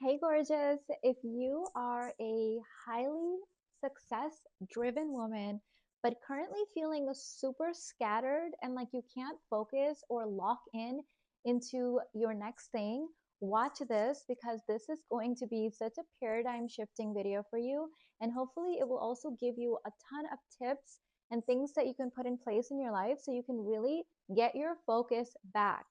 Hey, gorgeous. If you are a highly success driven woman, but currently feeling super scattered and like you can't focus or lock in into your next thing, watch this because this is going to be such a paradigm shifting video for you. And hopefully, it will also give you a ton of tips and things that you can put in place in your life so you can really get your focus back.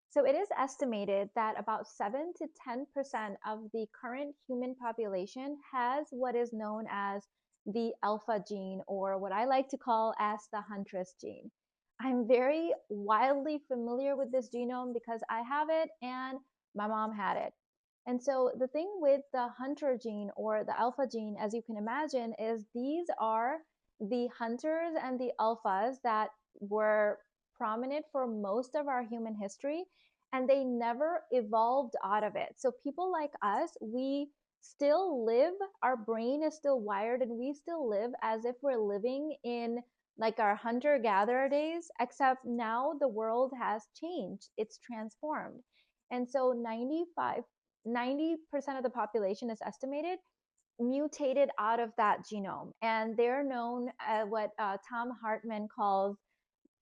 So it is estimated that about 7 to 10% of the current human population has what is known as the alpha gene, or what I like to call as the huntress gene. I'm very wildly familiar with this genome because I have it and my mom had it. And so the thing with the hunter gene or the alpha gene, as you can imagine, is these are the hunters and the alphas that were prominent for most of our human history, and they never evolved out of it. So people like us, we still live, our brain is still wired, and we still live as if we're living in like our hunter gatherer days, except now the world has changed, it's transformed. And so 90% of the population is estimated mutated out of that genome, and they're known as what Tom Hartman calls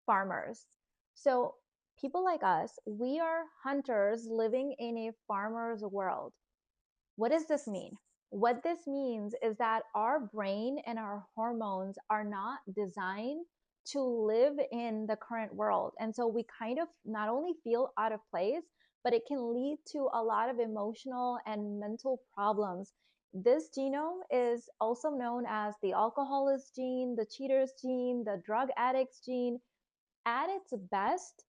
farmers. So people like us, we are hunters living in a farmer's world. What does this mean? What this means is that our brain and our hormones are not designed to live in the current world. And so we kind of not only feel out of place, but it can lead to a lot of emotional and mental problems. This genome is also known as the alcoholist gene, the cheaters gene, the drug addicts gene. At its best,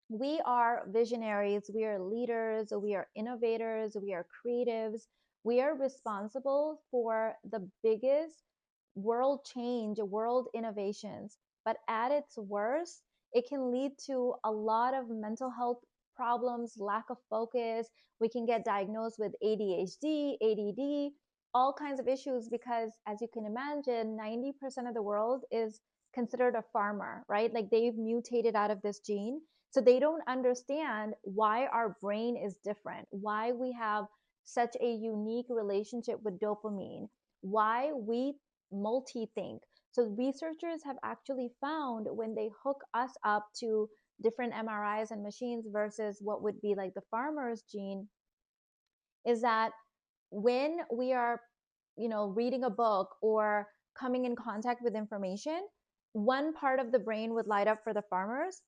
we are visionaries, we are leaders, we are innovators, we are creatives. We are responsible for the biggest world change, world innovations. But at its worst, it can lead to a lot of mental health problems, lack of focus. We can get diagnosed with ADHD, ADD, all kinds of issues because, as you can imagine, 90% of the world is considered a farmer, right? Like they've mutated out of this gene. So they don't understand why our brain is different, why we have such a unique relationship with dopamine, why we multi-think. So researchers have actually found when they hook us up to different MRIs and machines versus what would be like the farmer's gene, is that when we are, reading a book or coming in contact with information, one part of the brain would light up for the farmers,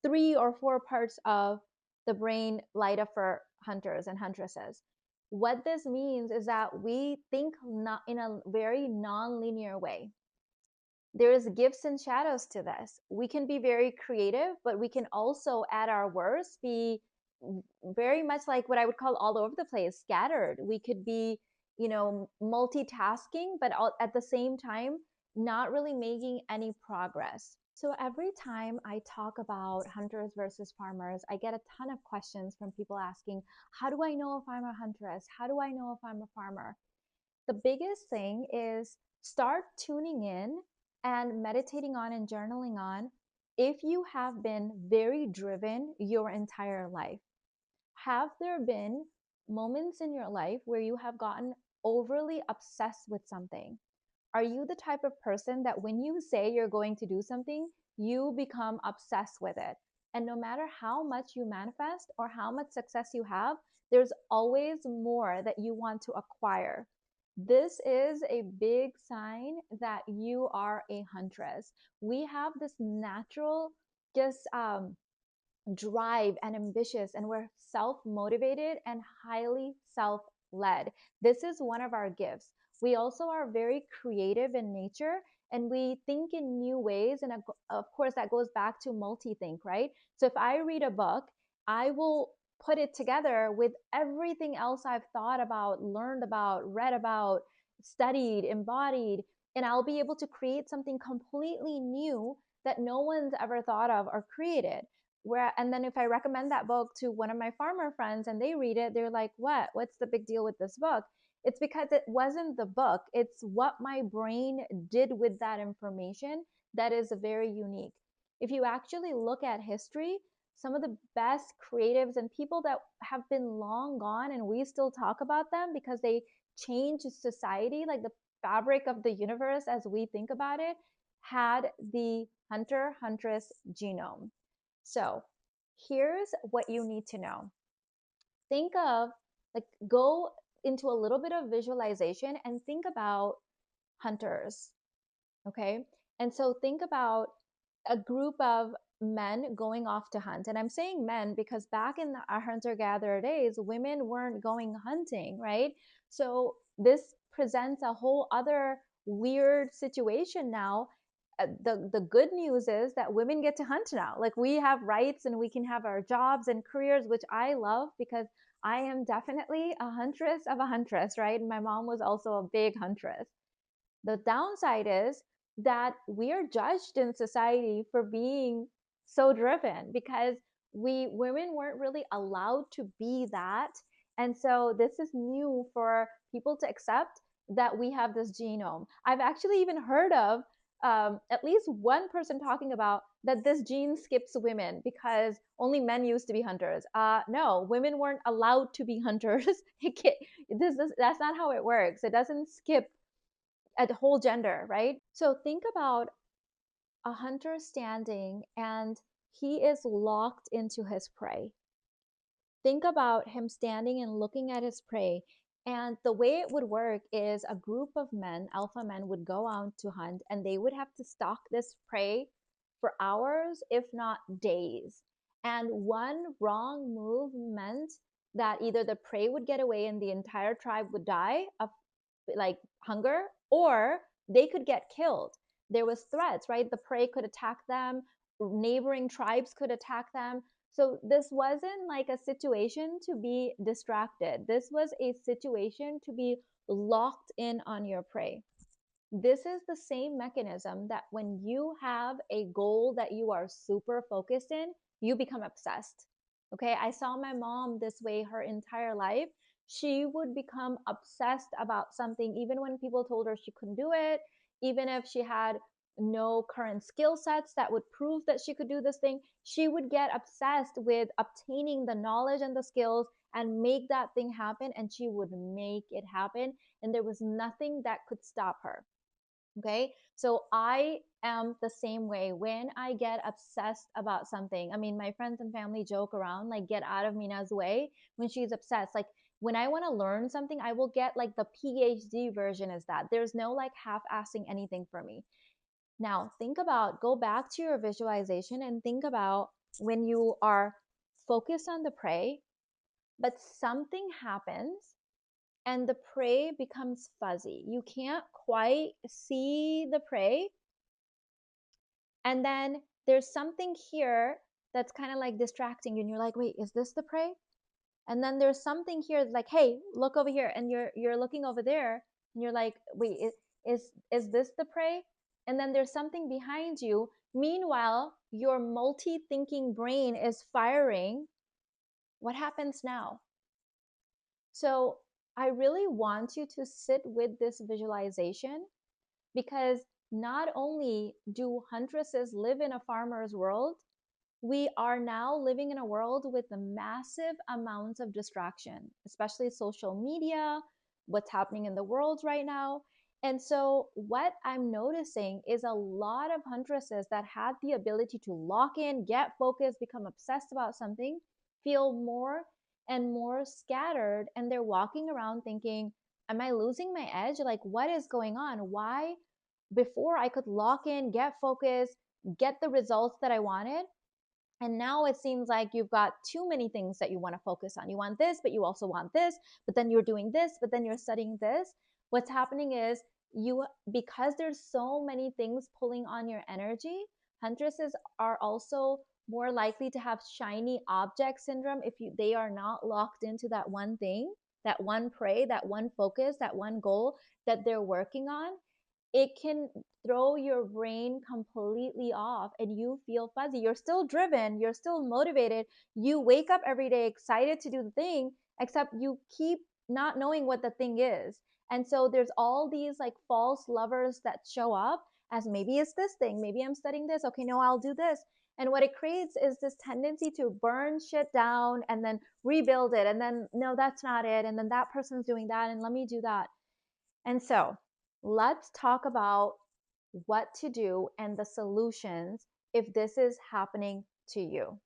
three or four parts of the brain light up for hunters and huntresses. What this means is that we think not in a very non-linear way. There is gifts and shadows to this. We can be very creative, but we can also, at our worst, be very much like what I would call all over the place, scattered. We could be, multitasking, but at the same time, not really making any progress. So every time I talk about hunters versus farmers, I get a ton of questions from people asking, how do I know if I'm a huntress? How do I know if I'm a farmer? The biggest thing is start tuning in and meditating on and journaling on if you have been very driven your entire life. Have there been moments in your life where you have gotten overly obsessed with something? Are you the type of person that when you say you're going to do something, you become obsessed with it? And no matter how much you manifest or how much success you have, there's always more that you want to acquire. This is a big sign that you are a huntress. We have this natural, just drive and ambitious, and we're self motivated and highly self led. This is one of our gifts. We also are very creative in nature, and we think in new ways. And of course, that goes back to multi think, right? So if I read a book, I will put it together with everything else I've thought about, learned about, read about, studied, embodied, and I'll be able to create something completely new that no one's ever thought of or created. And then if I recommend that book to one of my farmer friends and they read it, they're like, what's the big deal with this book? It's because it wasn't the book, it's what my brain did with that information that is very unique. If you actually look at history, some of the best creatives and people that have been long gone, and we still talk about them because they changed society, like the fabric of the universe as we think about it, had the hunter huntress genome. So here's what you need to know. Think of, like, go into a little bit of visualization and think about hunters. Okay. And so think about a group of men going off to hunt. And I'm saying men because back in our hunter gatherer days, women weren't going hunting, right? So this presents a whole other weird situation now. The good news is that women get to hunt now. Like, we have rights and we can have our jobs and careers, which I love because I am definitely a huntress of a huntress, right? And my mom was also a big huntress. The downside is that we are judged in society for being so driven because we women weren't really allowed to be that. And so this is new for people to accept that we have this genome. I've actually even heard of at least one person talking about that this gene skips women because only men used to be hunters. No, women weren't allowed to be hunters. That's not how it works. It doesn't skip a whole gender, right? So think about a hunter standing and he is locked into his prey. Think about him standing and looking at his prey. And the way it would work is a group of men, alpha men, would go out to hunt and they would have to stalk this prey for hours, if not days. And one wrong move meant that either the prey would get away and the entire tribe would die of like hunger, or they could get killed. There was threats, right? The prey could attack them, neighboring tribes could attack them. So this wasn't like a situation to be distracted. This was a situation to be locked in on your prey. This is the same mechanism that when you have a goal that you are super focused in, you become obsessed. Okay, I saw my mom this way her entire life. She would become obsessed about something, even when people told her she couldn't do it, even if she had no current skill sets that would prove that she could do this thing. She would get obsessed with obtaining the knowledge and the skills and make that thing happen, and she would make it happen. And there was nothing that could stop her. Okay. So I am the same way when I get obsessed about something. I mean, my friends and family joke around, like, get out of Mina's way when she's obsessed. Like, when I want to learn something, I will get like the PhD version is that. There's no like half assing anything for me. Now, think about, go back to your visualization and think about when you are focused on the prey, but something happens and the prey becomes fuzzy. You can't quite see the prey. And then there's something here that's kind of like distracting you. And you're like, wait, is this the prey? And then there's something here that's like, hey, look over here. And you're looking over there and you're like, wait, is this the prey? And then there's something behind you. Meanwhile, your multi-thinking brain is firing. What happens now? So I really want you to sit with this visualization because not only do huntresses live in a farmer's world, we are now living in a world with massive amounts of distraction, especially social media, what's happening in the world right now. And so, what I'm noticing is a lot of huntresses that had the ability to lock in, get focused, become obsessed about something, feel more and more scattered. And they're walking around thinking, am I losing my edge? Like, what is going on? Why? Before I could lock in, get focused, get the results that I wanted, and now it seems like you've got too many things that you want to focus on. You want this, but you also want this, but then you're doing this, but then you're studying this. What's happening is because there's so many things pulling on your energy, huntresses are also more likely to have shiny object syndrome if they are not locked into that one thing, that one prey, that one focus, that one goal that they're working on. It can throw your brain completely off and you feel fuzzy. You're still driven, you're still motivated. You wake up every day excited to do the thing, except you keep not knowing what the thing is. And so there's all these like false lovers that show up as maybe it's this thing, maybe I'm studying this. Okay, no, I'll do this. And what it creates is this tendency to burn shit down and then rebuild it. And then, no, that's not it. And then that person's doing that. And let me do that. And so let's talk about what to do and the solutions if this is happening to you.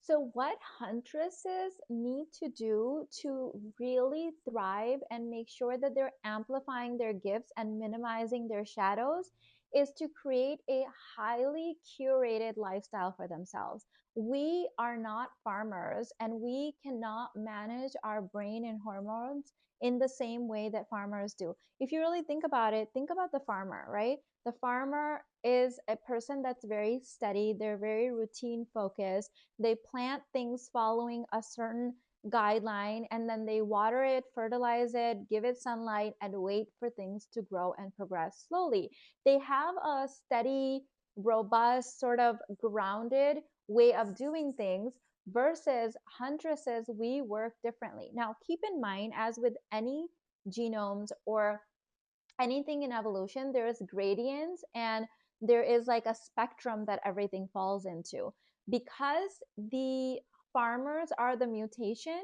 So, what huntresses need to do to really thrive and make sure that they're amplifying their gifts and minimizing their shadows is to create a highly curated lifestyle for themselves. We are not farmers and we cannot manage our brain and hormones in the same way that farmers do. If you really think about it, think about the farmer, right? The farmer is a person that's very steady, they're very routine focused, they plant things following a certain guideline, and then they water it, fertilize it, give it sunlight, and wait for things to grow and progress slowly. They have a steady, robust, sort of grounded way of doing things versus huntresses, we work differently. Now, keep in mind, as with any genomes or anything in evolution, there is gradients and there is like a spectrum that everything falls into. Because the farmers are the mutation,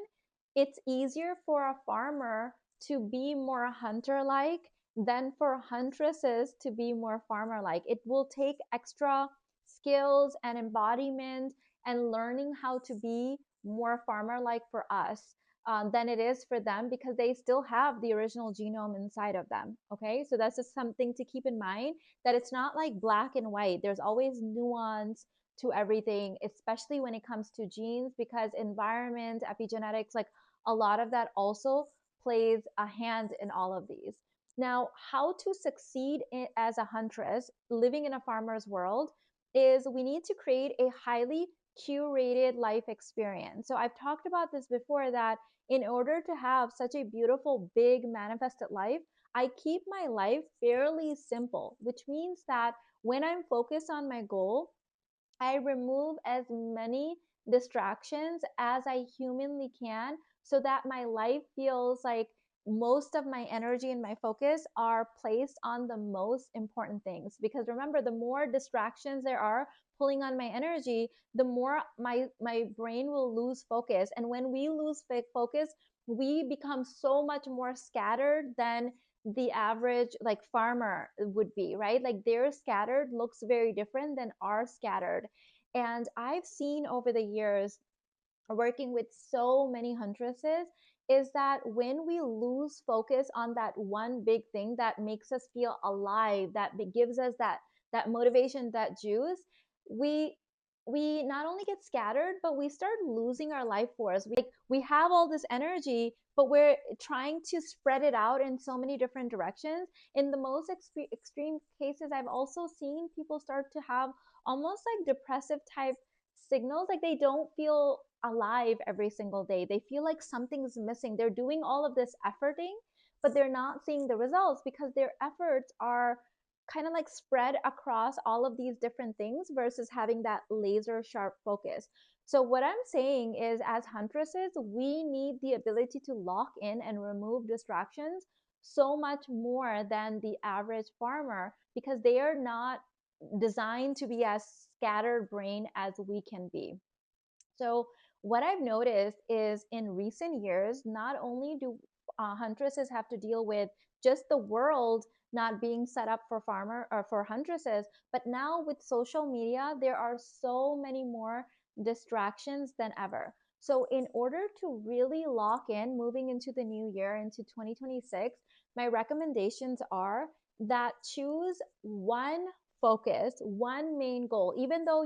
it's easier for a farmer to be more hunter like than for huntresses to be more farmer like. It will take extra skills and embodiment and learning how to be more farmer like for us than it is for them, because they still have the original genome inside of them. Okay, so that's just something to keep in mind, that it's not like black and white. There's always nuance to everything, especially when it comes to genes, because environment, epigenetics, like a lot of that also plays a hand in all of these. Now, how to succeed as a huntress living in a farmer's world is we need to create a highly curated life experience. So I've talked about this before, that in order to have such a beautiful, big manifested life, I keep my life fairly simple, which means that when I'm focused on my goal, I remove as many distractions as I humanly can so that my life feels like most of my energy and my focus are placed on the most important things. Because remember, the more distractions there are pulling on my energy, the more my brain will lose focus. And when we lose focus, we become so much more scattered than the average like farmer would be, right? Like their scattered looks very different than our scattered. And I've seen over the years, working with so many huntresses, is that when we lose focus on that one big thing that makes us feel alive, that gives us that motivation, that juice, we we not only get scattered, but we start losing our life force. We have all this energy, but we're trying to spread it out in so many different directions. In the most extreme cases, I've also seen people start to have almost like depressive type signals, like they don't feel alive every single day. They feel like something's missing. They're doing all of this efforting, but they're not seeing the results because their efforts are kind of like spread across all of these different things versus having that laser sharp focus. So what I'm saying is, as huntresses, we need the ability to lock in and remove distractions so much more than the average farmer, because they are not designed to be as scattered brain as we can be. So what I've noticed is, in recent years, not only do huntresses have to deal with just the world not being set up for farmer or for huntresses, but now with social media, there are so many more distractions than ever. So in order to really lock in moving into the new year, into 2026, my recommendations are that choose one focus, one main goal. Even though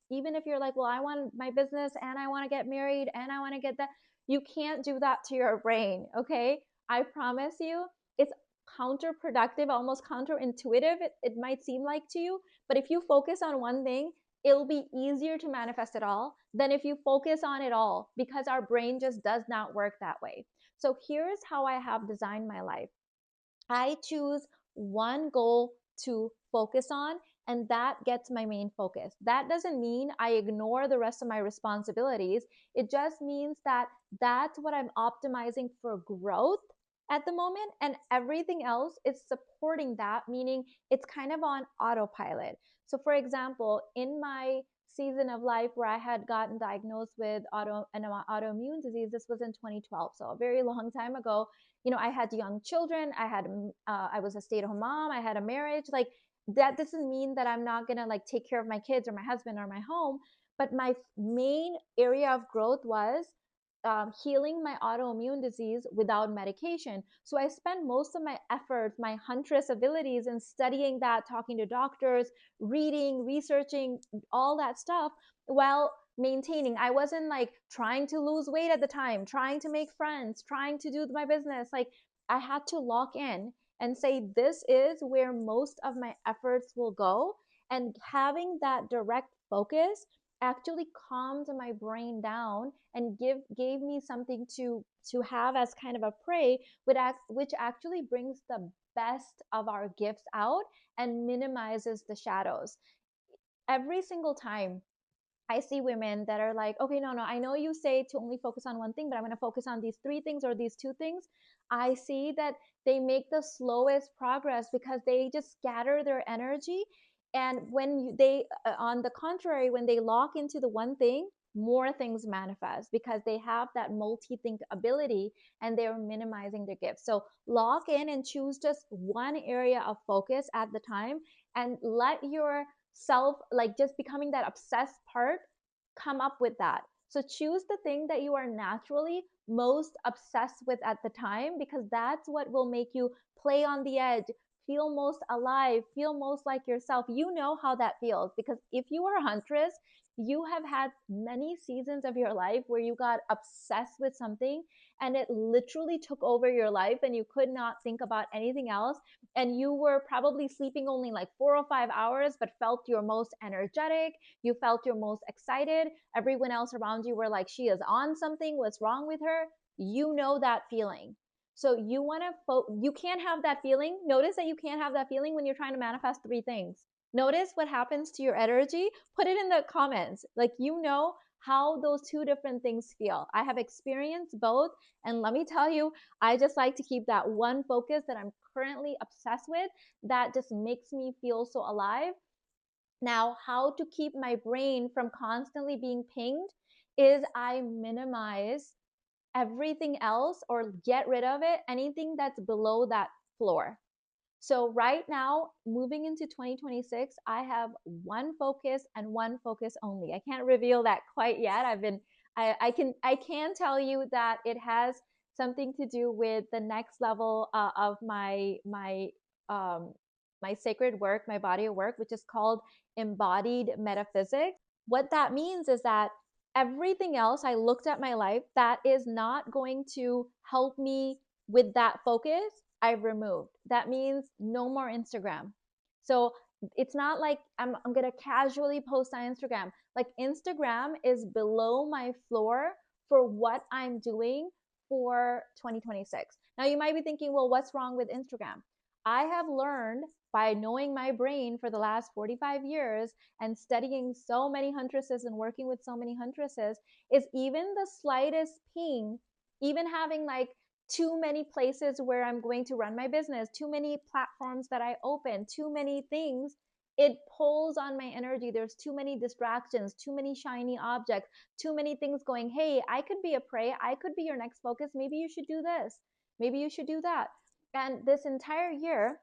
even if you're like, well, I want my business and I want to get married and I want to get that, you can't do that to your brain. Okay, I promise you, it's counterproductive, almost counterintuitive, it might seem like to you. But if you focus on one thing, it'll be easier to manifest it all than if you focus on it all, because our brain just does not work that way. So here's how I have designed my life. I choose one goal to focus on, and that gets my main focus. That doesn't mean I ignore the rest of my responsibilities. It just means that that's what I'm optimizing for growth at the moment, and everything else is supporting that, meaning it's kind of on autopilot. So, for example, in my season of life where I had gotten diagnosed with an autoimmune disease. This was in 2012, so a very long time ago. I had young children. I was a stay-at-home mom. I had a marriage. Like, that doesn't mean that I'm not gonna like take care of my kids or my husband or my home. But my main area of growth was healing my autoimmune disease without medication. So I spent most of my efforts, my huntress abilities, in studying that, talking to doctors, reading, researching, all that stuff, while maintaining. I wasn't like trying to lose weight at the time, trying to make friends, trying to do my business. Like, I had to lock in and say, this is where most of my efforts will go. And having that direct focus actually calmed my brain down and gave me something to have as kind of a prey, which actually brings the best of our gifts out and minimizes the shadows. Every single time I see women that are like, okay, no, no, I know you say to only focus on one thing, but I'm going to focus on these three things or these two things. I see that they make the slowest progress because they just scatter their energy. And on the contrary, when they lock into the one thing, more things manifest because they have that multi-think ability and they're minimizing their gifts. So lock in and choose just one area of focus at the time, and let your self, like just becoming that obsessed part, come up with that. So choose the thing that you are naturally most obsessed with at the time, because that's what will make you play on the edge, feel most alive, feel most like yourself. You know how that feels, because if you are a huntress, you have had many seasons of your life where you got obsessed with something and it literally took over your life and you could not think about anything else, and you were probably sleeping only like 4 or 5 hours, but felt your most energetic, you felt your most excited. Everyone else around you were like, she is on something, what's wrong with her? You know that feeling. So you want to you can't have that feeling. Notice that you can't have that feeling when you're trying to manifest three things. Notice what happens to your energy. Put it in the comments. Like, how those two different things feel. I have experienced both, and let me tell you, I just like to keep that one focus that I'm currently obsessed with, that just makes me feel so alive. Now, how to keep my brain from constantly being pinged is I minimize everything else or get rid of it, anything that's below that floor. So right now, moving into 2026, I have one focus and one focus only. I can't reveal that quite yet. I can tell you that it has something to do with the next level of um, my sacred work, my body of work, which is called embodied metaphysics. What that means is that everything else I looked at my life that is not going to help me with that focus, I've removed. That means no more Instagram. So it's not like I'm going to casually post on Instagram. Like, Instagram is below my floor for what I'm doing for 2026. Now you might be thinking, well, what's wrong with Instagram? I have learned by knowing my brain for the last 45 years and studying so many huntresses and working with so many huntresses, is even the slightest ping, even having like too many places where I'm going to run my business, too many platforms that I open, too many things, it pulls on my energy. There's too many distractions, too many shiny objects, too many things going, hey, I could be a prey. I could be your next focus. Maybe you should do this. Maybe you should do that. And this entire year,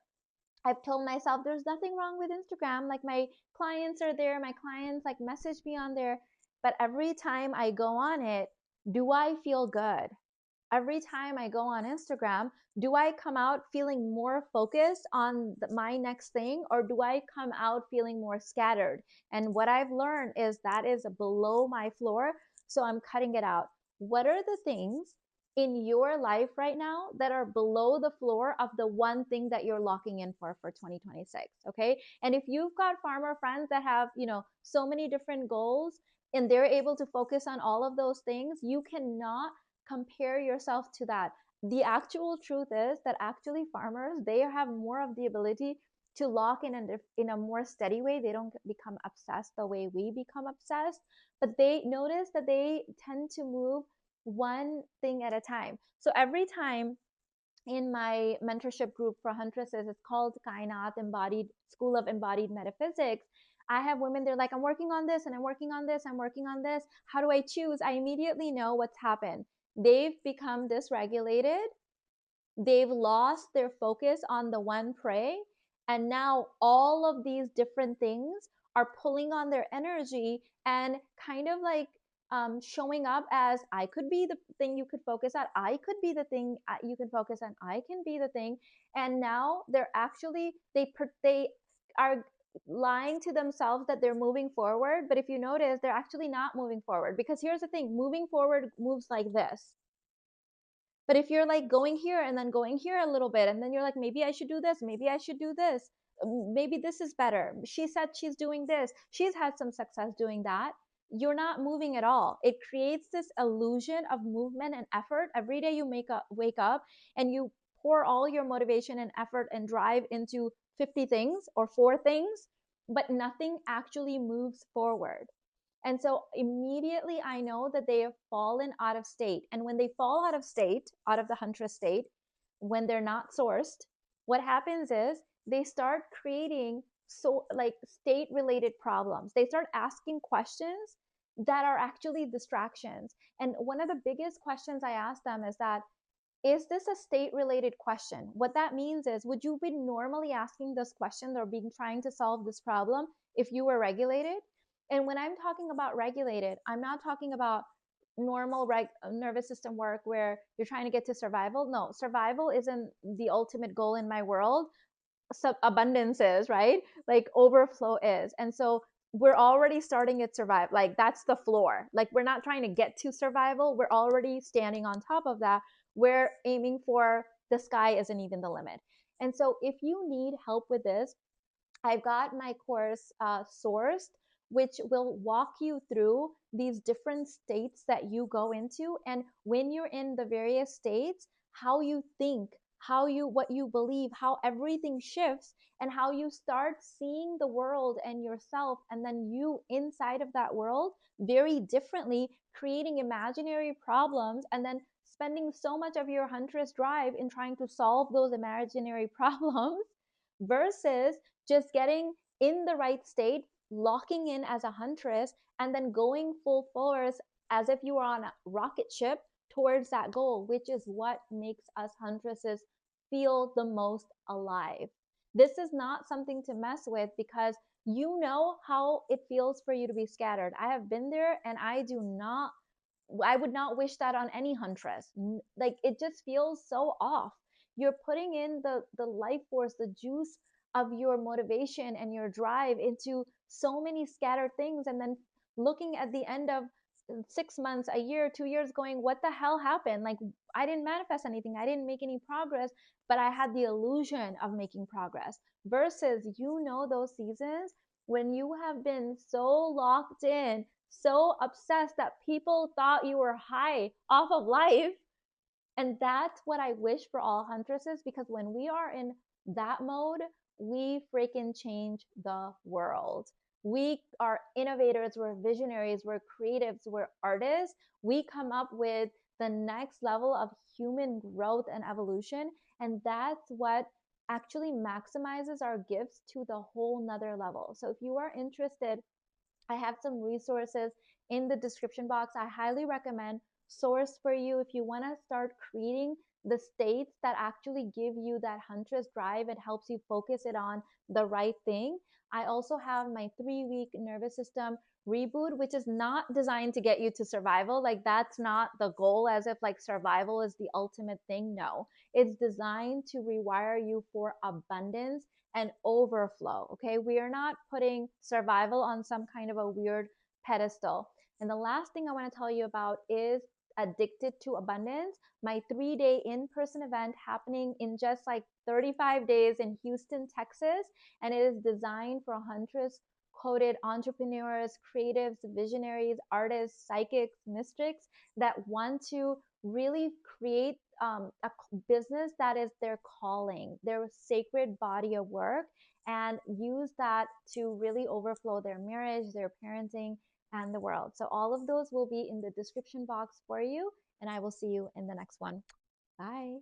I've told myself there's nothing wrong with Instagram. Like, my clients are there, my clients like message me on there. But every time I go on it, do I feel good? Every time I go on Instagram, do I come out feeling more focused on my next thing, or do I come out feeling more scattered? And what I've learned is that is below my floor. So I'm cutting it out. What are the things in your life right now that are below the floor of the one thing that you're locking in for 2026? Okay. And if you've got farmer friends that have, so many different goals and they're able to focus on all of those things, you cannot compare yourself to that. The actual truth is that actually farmers, they have more of the ability to lock in a more steady way. They don't become obsessed the way we become obsessed, but they notice that they tend to move one thing at a time. So every time in my mentorship group for huntresses, it's called Kainat Embodied School of Embodied Metaphysics, I have women, they're like, I'm working on this and I'm working on this, I'm working on this. How do I choose? I immediately know what's happened. They've become dysregulated. They've lost their focus on the one prey. And now all of these different things are pulling on their energy and kind of like showing up as, I could be the thing you could focus on. I could be the thing you can focus on. I can be the thing. And now they're actually, they are lying to themselves that they're moving forward. But if you notice, they're actually not moving forward, because here's the thing, moving forward moves like this. But if you're like going here and then going here a little bit, and then you're like, maybe I should do this, maybe I should do this, maybe this is better. She said she's doing this. She's had some success doing that. You're not moving at all. It creates this illusion of movement and effort. Every day you wake up and you pour all your motivation and effort and drive into 50 things or 4 things, but nothing actually moves forward. And so immediately I know that they have fallen out of state. And when they fall out of state, out of the huntress state, when they're not sourced, what happens is they start creating like state related problems. They start asking questions that are actually distractions. And one of the biggest questions I ask them is that, is this a state related question? What that means is, would you be normally asking this question or being trying to solve this problem if you were regulated? And when I'm talking about regulated, I'm not talking about normal nervous system work where you're trying to get to survival. No, survival isn't the ultimate goal in my world. Abundance is, right? Like overflow is. And so we're already starting at survive. Like that's the floor. Like we're not trying to get to survival. We're already standing on top of that. We're aiming for the sky isn't even the limit. And so if you need help with this, I've got my course sourced, which will walk you through these different states that you go into. And when you're in the various states, how you think, what you believe, how everything shifts, and how you start seeing the world and yourself, and then you inside of that world very differently, creating imaginary problems, and then spending so much of your huntress drive in trying to solve those imaginary problems versus just getting in the right state, locking in as a huntress, and then going full force as if you were on a rocket ship towards that goal, which is what makes us huntresses feel the most alive. This is not something to mess with, because you know how it feels for you to be scattered. I have been there, and I would not wish that on any huntress. Like it just feels so off. You're putting in the life force, the juice of your motivation and your drive into so many scattered things, and then looking at the end of 6 months, a year, 2 years, going, what the hell happened? Like I didn't manifest anything, I didn't make any progress, but I had the illusion of making progress. Versus, those seasons when you have been so locked in, so obsessed that people thought you were high off of life. And that's what I wish for all huntresses, because when we are in that mode, we freaking change the world. We are innovators, we're visionaries, we're creatives, we're artists. We come up with the next level of human growth and evolution. And that's what actually maximizes our gifts to the whole nother level. So if you are interested, I have some resources in the description box. I highly recommend source for you if you want to start creating the states that actually give you that huntress drive. It helps you focus it on the right thing. I also have my 3-week nervous system reboot, which is not designed to get you to survival. Like that's not the goal, as if like survival is the ultimate thing. No, it's designed to rewire you for abundance and overflow. Okay. We are not putting survival on some kind of a weird pedestal. And the last thing I want to tell you about is Addicted to Abundance, my 3-day in-person event happening in just like 35 days in Houston, Texas. And it is designed for huntress coded entrepreneurs, creatives, visionaries, artists, psychics, mystics that want to really create a business that is their calling, their sacred body of work, and use that to really overflow their marriage, their parenting, and the world. So all of those will be in the description box for you, and I will see you in the next one. Bye.